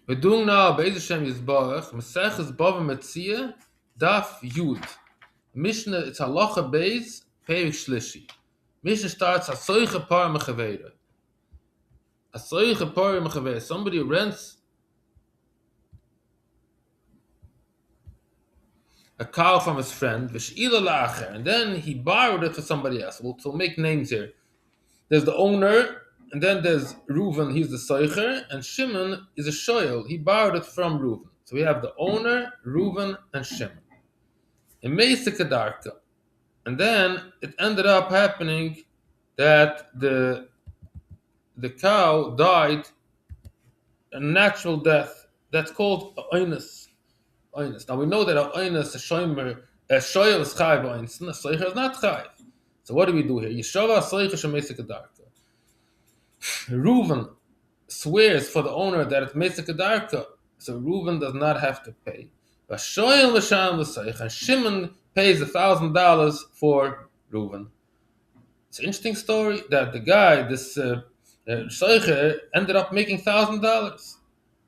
We're doing now Be'ez Hashem Yisbarach, Meziah Bava Metzia, Daf Yud. Mishnah, it's Halacha Beis, Perik Shlishi. Mishnah starts, Hasoiche Par Mechaveda. Hasoiche Par Mechaveda. Somebody rents a cow from his friend, V'sh'ila La'acher, and then he borrowed it for somebody else. We'll make names here. There's the owner, and then there's Reuven, he's the Soicher, and Shimon is a Shoyel. He borrowed it from Reuven. So we have the owner, Reuven, and Shimon. In meziah Kedarka. And then it ended up happening that the cow died a natural death. That's called oinus. Now we know that a oinus, a shoyel is chayv oinus, and a soicher is not chayv. So what do we do here? Yeshava soicher shemezik kedarka. Reuven swears for the owner that it's mezik kedarka, so Reuven does not have to pay. But shoyel l'sham l'soicher, and Shimon pays $1,000 for Reuven. It's an interesting story that the guy, this Sheicher, ended up making $1,000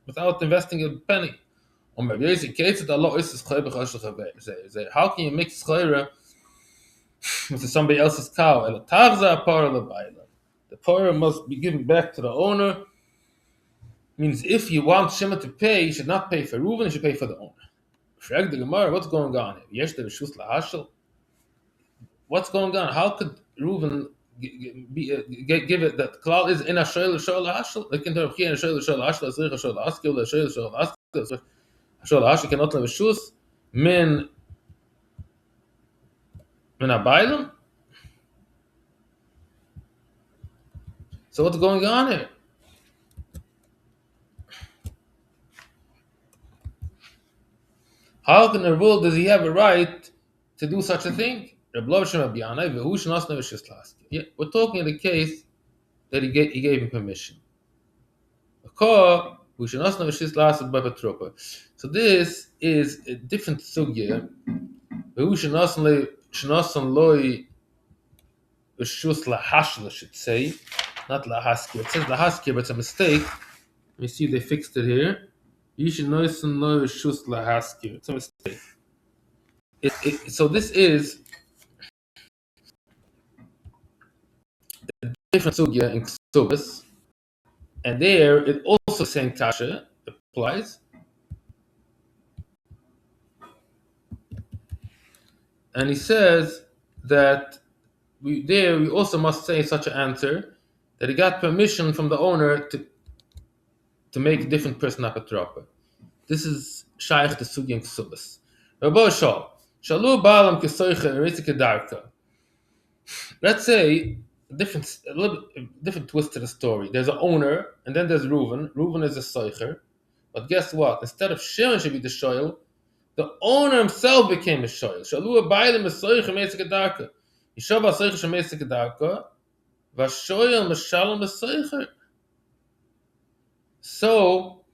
without investing a penny. How can you mix schayra with somebody else's cow? The power must be given back to the owner. Means if you want Shimon to pay, you should not pay for Reuven, you should pay for the owner. Frag the Gemara, what's going on here? What's going on? How could Reuven give it that klal is in a shoyel hashel? Like in the here in shoyel hashel, as rich shoyel hashel, shoyel hashel, shoyel hashel cannot live shus min abaylim. So what's going on here? How in the world does he have a right to do such a thing? Yeah, we're talking in the case that he gave him permission. So this is a different sugya. Should say, not lahaskir. It says lahaskir, but it's a mistake. Let me see if they fixed it here. It's a mistake. So this is a different sugya in Ksubas, and there it also saying kasha applies. And he says that we also must say such an answer that he got permission from the owner to make a different person apatropa. This is shaykh the sugya in Ksubas. Rabbi Shal, shalu baalam kesoiche eritike darka. Let's say a little bit different twist to the story. There's an owner, and then there's Reuven. Reuven is a soicher, but guess what? Instead of Shimon should be the shoyel, the owner himself became a shoyel. Shalu baalam kesoiche eritike darka. Yishava soicher shemezik darka, vashoyel meshalom besoicher. So,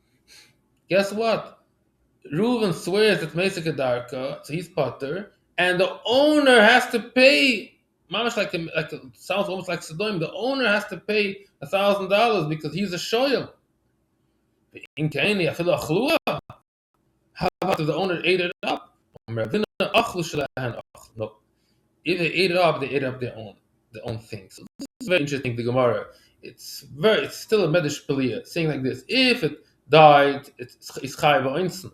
guess what? Reuven swears that Mezik Darka, so he's potter, and the owner has to pay. Mamash sounds almost like Sodom. The owner has to pay $1,000 because he's a shoyel. How about if the owner ate it up? No. If they ate it up, they ate up their own thing. So this is very interesting. The Gemara, it's still a medish pelia saying like this: if it died, it's chayv oinsen.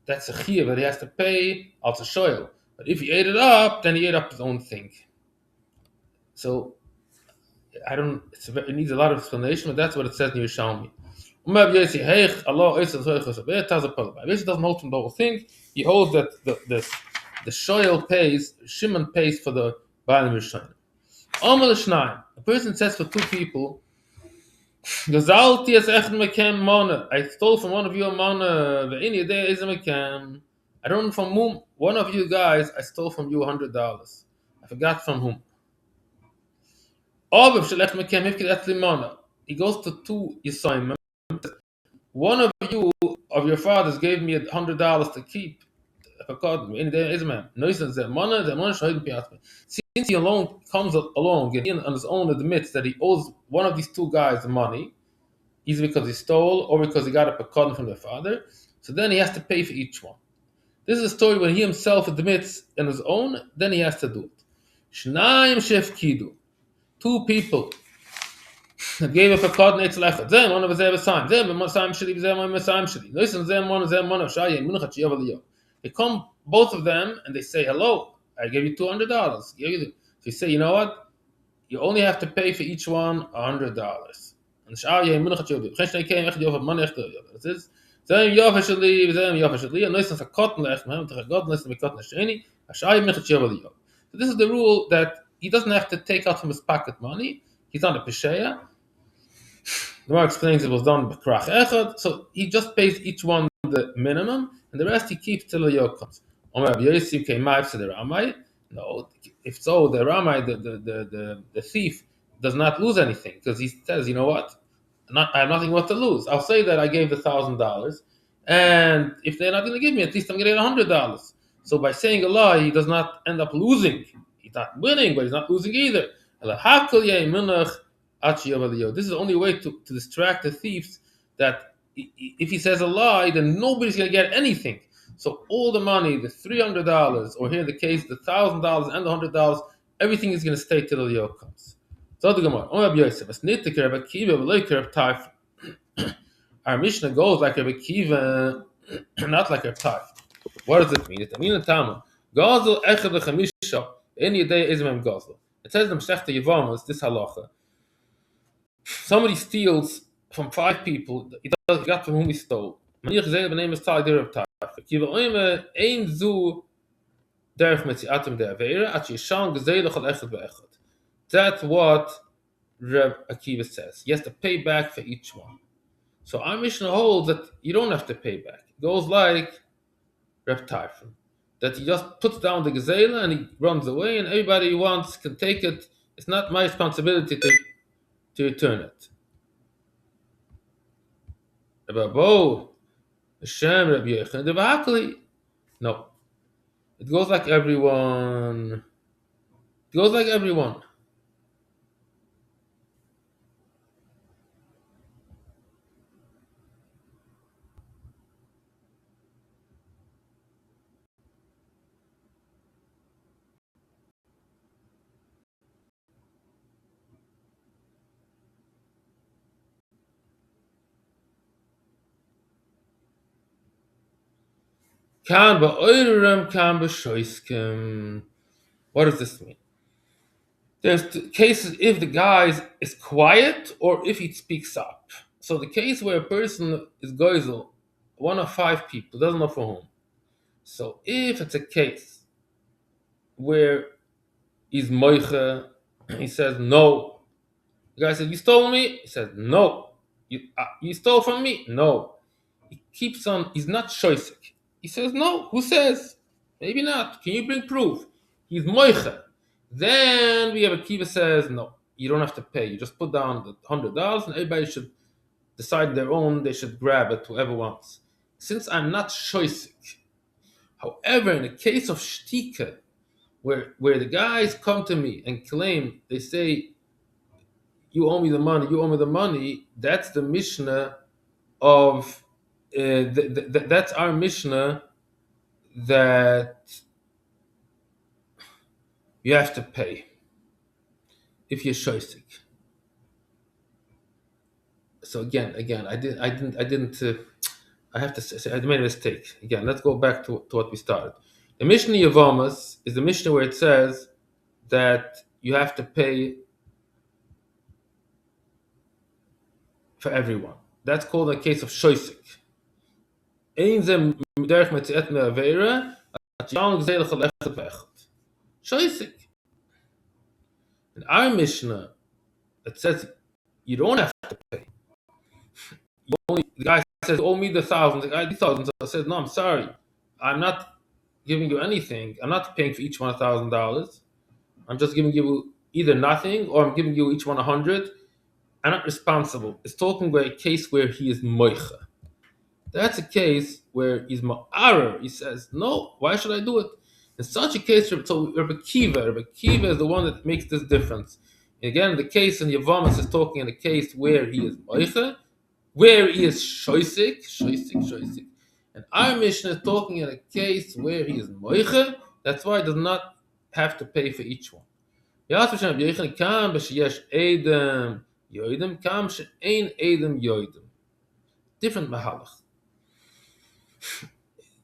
That's a chiyuv that he has to pay also shoyel. But if he ate it up, then he ate up his own thing. So it needs a lot of explanation, but that's what it says in yerushalmi. This doesn't hold from the whole thing. He holds that the shoyel pays, Shimon pays for the baalim rishayim. A person says for two people, I stole from one of you a mana. I don't know from whom. One of you guys, I stole from you $100. I forgot from whom. He goes to two Yisayim. One of you, of your fathers, gave me $100 to keep. Since he alone comes along and he on his own admits that he owes one of these two guys the money, either because he stole or because he got a pekadon from the father. So then he has to pay for each one. This is a story when he himself admits in his own, then he has to do it. Shnayim shefkidu, two people that gave up a card next left. Them one of them sign. Them one sign shili. Them one sign shili. Listen, them one of shaya munachat yavaliyah. They come both of them and they say hello. I gave you $200. So you say, you know what? You only have to pay for each one $100. And shaya munachat yavaliyah. Cheshnei came echt yov money echt yavaliyah. This is them yov shili. Them yov shili. And listen, a cotton left. Man, to God listen to cotton sheni. Shaya munachat yavaliyah. So this is the rule that he doesn't have to take out from his pocket money. He's not a pesheya. The Gemara explains it was done by krach echad, so he just pays each one the minimum, and the rest he keeps till the yoke comes. Omer Yosef came out to the Ramai. No, if so, the Ramai, the thief, does not lose anything because he says, you know what, I have nothing what to lose. I'll say that I gave the $1,000, and if they're not going to give me, at least I'm going to get $100. So by saying a lie, he does not end up losing. He's not winning, but he's not losing either. This is the only way to distract the thieves, that if he says a lie, then nobody's going to get anything. So all the money, the $300, or here in the case, the $1,000 and the $100, everything is going to stay till the yoke comes. So the Gemara, our Mishnah goes like Rabbi Kiva, not like Rabbi Taif. What does it mean? It means Gazel echad lechamisha any day is mem gazel. It says in Masechta Yevamos this halacha. Somebody steals from 5 people. He got from whom he stole. Maniach zeh b'nei mistal der Rabbi Taif. Kiva oime ein zu derech metziatim de aveira at yishan gezeh lechad echad be'echad. That's what Reb Akiva says. He has to pay back for each one. So our Mishnah holds that you don't have to pay back. It goes like Reb Tarfon, that he just puts down the gazela and he runs away, and everybody who wants can take it. It's not my responsibility to return it. No, it goes like everyone. It goes like everyone. What does this mean? There's cases if the guy is quiet or if he speaks up. So the case where a person is goizel, one of 5 people, doesn't know for whom. So if it's a case where he's moiche, he says no. The guy says, "You stole me." He says, "No." You stole from me? No. He keeps on. He's not shoisik. He says, "No." Who says? Maybe not. Can you bring proof? He's moiche. Then we have a kiva says, "No, you don't have to pay. You just put down the $100, and everybody should decide their own. They should grab it, whoever wants." Since I'm not shoisik. However, in the case of shtika, where the guys come to me and claim, they say, "You owe me the money, you owe me the money," that's the Mishnah of, that's our Mishnah, that you have to pay if you're shoisik. So again, I have to say, I made a mistake. Again, let's go back to what we started. The Mishnah Yavamas is the Mishnah where it says that you have to pay for everyone. That's called a case of shoisik. Shoisik. In our Mishnah, it says you don't have to pay. The guy says, "Owe me the 1,000." The guy, "1,000." So I said, "No, I'm sorry. I'm not giving you anything. I'm not paying for each one $1,000. I'm just giving you either nothing or I'm giving you each one 100. I'm not responsible." It's talking about a case where he is moicha. That's a case where he's ma'arer. He says, "No, why should I do it?" In such a case, so Rabbi Kiva is the one that makes this difference. And again, the case in Yavamas is talking in the case where he is moicha, where he is shoisik. And our Mishnah is talking in a case where he is moiche. That's why he does not have to pay for each one. Yas v'shem b'yechin kam b'sheyesh edem yoidim kam she'ein edem yoidim. Different mahalach.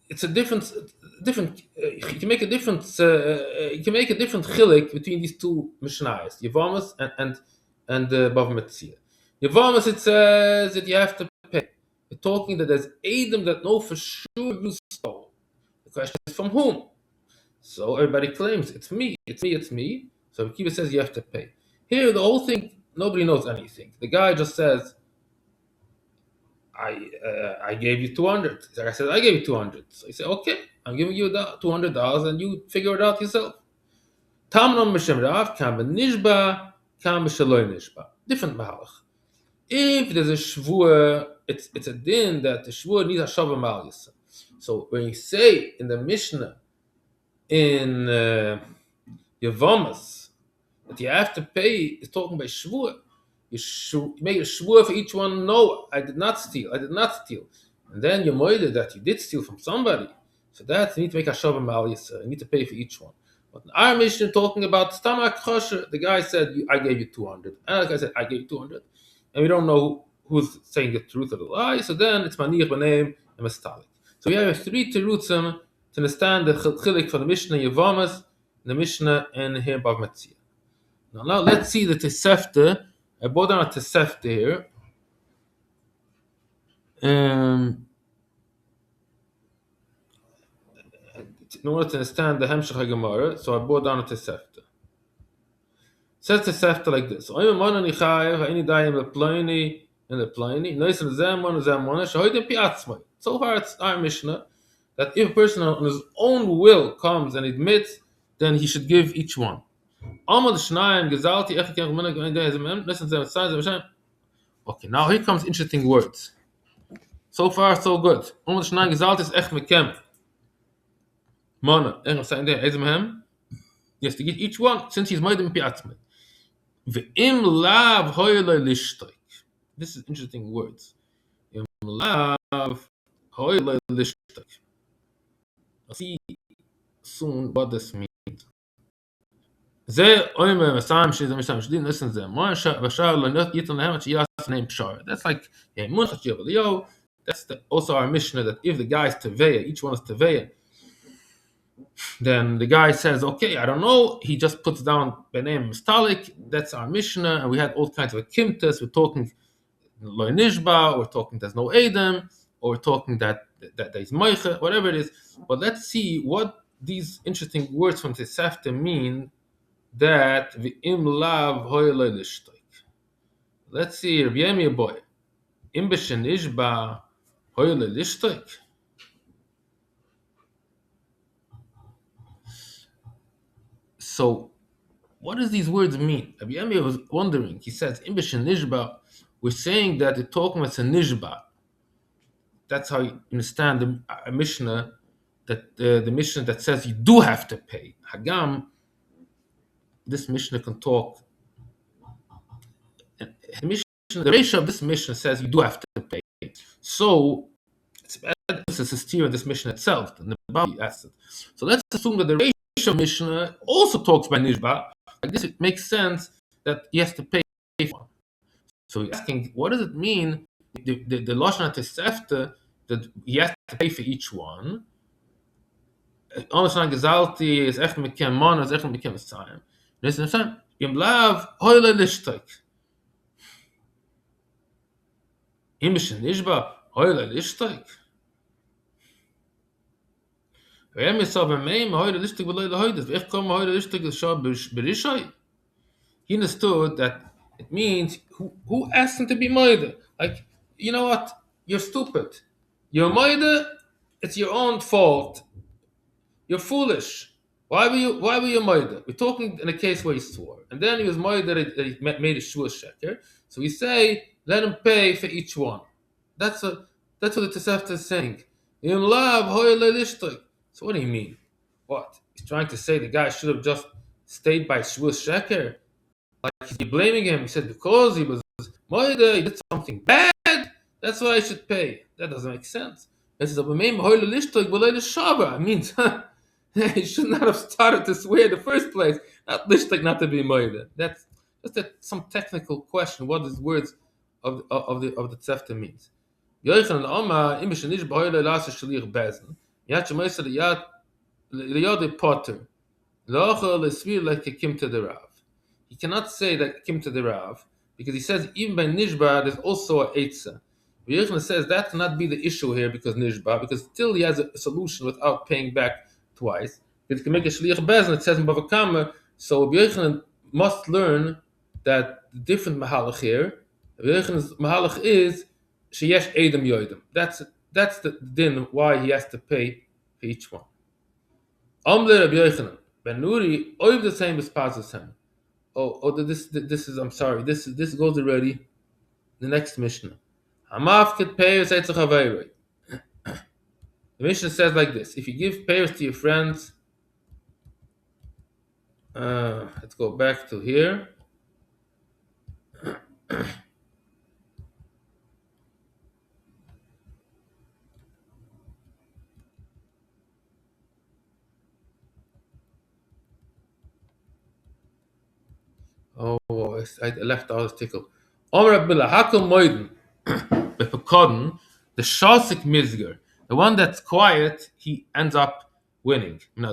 It's a different. You can make a different. You can make a different chilik between these two mishnayos, Yevamas and Bava Metzia. Yevamas, it says that you have to pay. We're talking that there's Adam that know for sure you stole. The question is from whom? So everybody claims it's me. So the Kiva says you have to pay. Here, the whole thing, nobody knows anything. The guy just says, I gave you 200. I said, I gave you 200. So he said, okay, I'm giving you $200 and you figure it out yourself. Tamnon Mishem Rav, Kam Nishba, Kam Shaloi Nishba. Different mahalach. If there's a shvur, it's a din that the shvur needs a shavah mal yisrael. So when you say in the Mishnah, in Yevamas, that you have to pay, it's talking about shvur. You make a shvur for each one. No, I did not steal. And then you moided that you did steal from somebody. So that you need to make a shavah mal yisrael. You need to pay for each one. But in our Mishnah talking about stamak chosher, the guy said, I gave you 200. And the guy said, I gave you 200. And we don't know who's saying the truth or the lie. So then it's manich b'neim and mistalik. So we have three terutzim to understand the chilik for the Mishnah Yevamas, the Mishnah, and here Bav Metzia. Now let's see the Tosefta. I brought down a Tosefta here. In order to understand the Hemshech HaGemara, so I brought down a Tosefta. Says Tosefta like this: Oyim Monan Ichayev Ha'ini Dayim LePloini and LePloini Noisim Zemon Zemona Shahoidim Piatzmai. So far, it's our Mishnah that if a person on his own will comes and admits, then he should give each one. Okay, now here comes interesting words. So far, so good. Yes, to get each one since he's moedim piatzmai. Ve'im lav hoyloi lishtoik. This is interesting words. Im lav hoyloi lishtoik. I'll see soon what this means. That's like that's also our Mishnah that if the guy is teveya, each one is teveya, then the guy says, okay, I don't know. He just puts down Benem Mistalik. That's our Mishnah. And we had all kinds of kimtas. We're talking Lo Nishba, we're talking there's no Adam, or we're talking that there's Moicha, whatever it is. But let's see what these interesting words from Tosefta mean that V'im lav hoyle lishtoik. Let's see, Rabbi Yemi boy. Im b'shen Nishba hoyle lishtoik. So, what does these words mean? Rabbi Yemi was wondering. He says, "Im b'shen nishba." We're saying that they're talking about a nishba. That's how you understand the Mishnah. That the Mishnah that says you do have to pay. Hagam. This Mishnah can talk. The ratio of this Mishnah says you do have to pay. So it's a steer in this Mishnah itself. The Nabawi asked it. So let's assume that the ratio Mishnah also talks about nishba. Like this, it makes sense that he has to pay for. So he's asking, what does it mean? The Lashon Tosefta that he has to pay for each one. Only Gezalti is echt mekem man, is echt mekem Messiah. This is the Im lav hoyle lishtoik. Im b'shen nishba hoyle lishtoik. V'yem yisav v'meim hoyle lishtoik v'loy lehoydes. V'ech kom hoyle lishtoik l'shah b'rishay. He understood that it means who asked him to be moide. Like, you know what? You're stupid. You're moide. It's your own fault. You're foolish. Why were you moide? We're talking in a case where he swore, and then he was moide that he made a shua sheker. So we say, let him pay for each one. That's what the Tosefta is saying. In love, so what do you mean? What? He's trying to say the guy should have just stayed by shua sheker. Like he's blaming him. He said because he was moide, he did something bad. That's why I should pay. That doesn't make sense. It says, it means he should not have started to swear in the first place. Not lishtoik, not to be moide. That's just some technical question. What does words of the tzefta means? Yoichan Oma imish nish b'hoyle lasa shliach bezin. Yat shemoysa liyad potter. Lochel lesvir like a kim to the Rav. He cannot say that kim to the Rav because he says even by nishba there's also a eitzah. Yochanan says that cannot be the issue here because nishba, because still he has a solution without paying back twice. If he can make a shliach bezin, it says in Bava Kama, so Yochanan must learn that the different mahalach here. Yochanan's mahalach is sheyesh edem yoidem. That's the din why he has to pay for each one. Amle Rabbi Yochanan ben Nuri oiv the same as passes him. This is, I'm sorry. This goes already. The next Mishnah. Hamafket payers etzach aveiroi. The Mishnah says like this: if you give payers to your friends, let's go back to here. Oh, I left out this tickle. Omer Abdullah Hakel Moiden Bepekodden, the Shasik Mizger, the one that's quiet, he ends up winning. It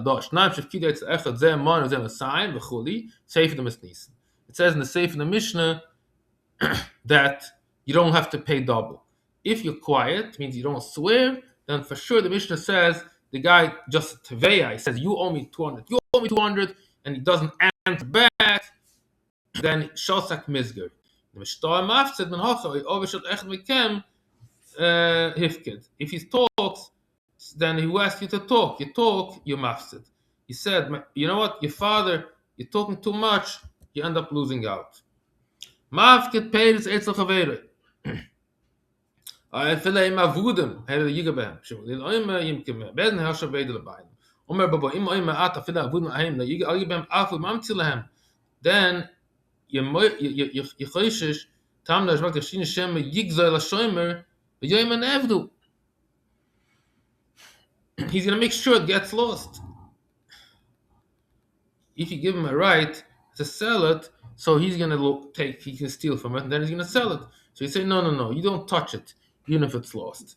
says in the Seif in the Mishnah that you don't have to pay double. If you're quiet, means you don't swear, then for sure the Mishnah says the guy just teveya, he says you owe me 200, you owe me 200, and he doesn't answer back, then shosak misger. The Mishnah mafsed ben hocha overshot echt mekem hifkid. If he talks, then he will ask you to talk. You talk, you mafsed. He said, you know what, your father, you're talking too much, you end up losing out. Mafkid paid his etzel chavere. I feel like my voodum had a yigabam. She will oima yimkim. Beden hasha bedel bain. Omer baba im oima ata feel like voodum ahem. The yigabam afu mamtilahem. Then you choishish tam na jmak shin shem yigzol la shomer. Yoima nevdu. He's gonna make sure it gets lost. If you give him a right to sell it, so he's gonna he can steal from it, and then he's gonna sell it. So you say, no, you don't touch it, even if it's lost.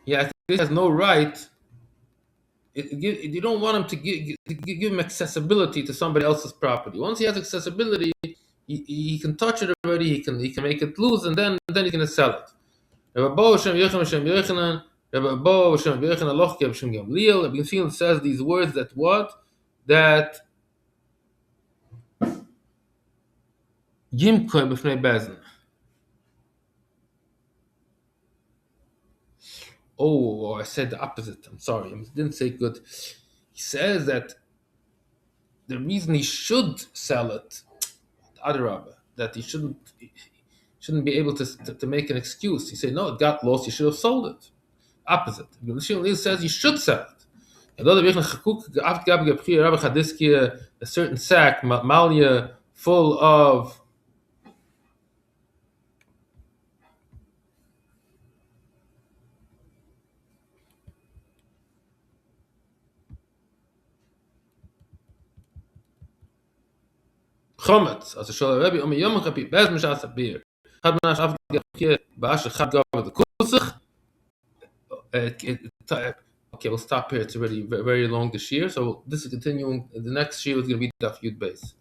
Yeah, he has no right. You don't want him to give him accessibility to somebody else's property. Once he has accessibility, he can touch it already. He can make it loose, and then he's gonna sell it. Rabbi Bo Shem Yochanan Shem Yochanan. Rabbi Bo Shem Yochanan Lochkev Shem Gamliel. Rabbi Gamliel says these words that what? That Yimkoy b'fnei bezin. Oh, I said the opposite. I'm sorry. I didn't say good. He says that the reason he should sell it, Adarabah, that he shouldn't be able to make an excuse. He said, no, it got lost. You should have sold it. Opposite. Gamliel says you should sell it. A certain sack, malya, full of chometz. Also shol Rabbi yom kapi bez mishas beer. Had man as afgekje baas gaat go with the kusach. Okay, we'll stop here. It's already very long this year, so this is continuing. The next year is going to be Daf Yud Beis.